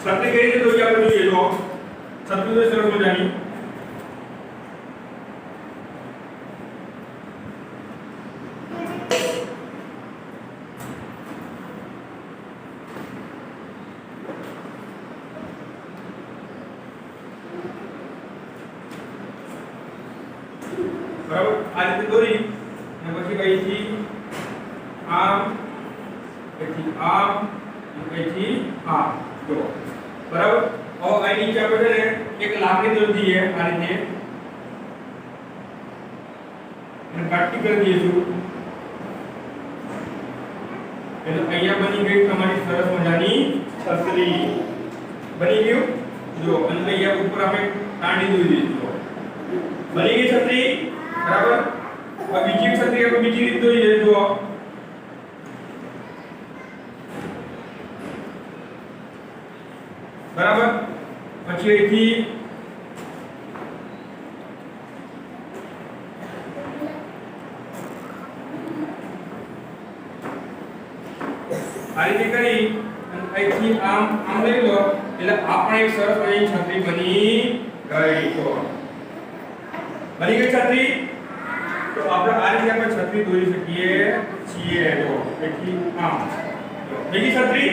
છત્રી કઈ રીતે દોરી આપણે જોઈએ તો છત્રી તો સરસ મજાની બરાબર આ રીતે દોરી અને પછી કઈથી આમ કઈથી આમ કઈથી આમ જો બરાબર હવે આ નીચે આપણે છે ને એક લાકડી દોરી દઈએ આ રીતે અને કાટી કરી દઈશું એટલે અહીંયા બની ગઈ તમારી સરસ મજાની છત્રી બની ગયું જો અને અહીંયા ઉપર આપણે કાંડી દોરી દઈશું બની ગઈ છત્રી બરાબર હવે બીજી છત્રી આપણે બીજી રીતે દોરીએ જો બરાબર પછી અહીંથી આ રીતે કરી અને અહીંથી આમ આમ લઈ લો એટલે આપણે એક સરસ મજાની છત્રી બની ગઈ તો બની ગઈ છત્રી તો આપણે આ રીતે આપણે છત્રી દોરી શકીએ છીએ જો અહીંથી આમ બની ગઈ છત્રી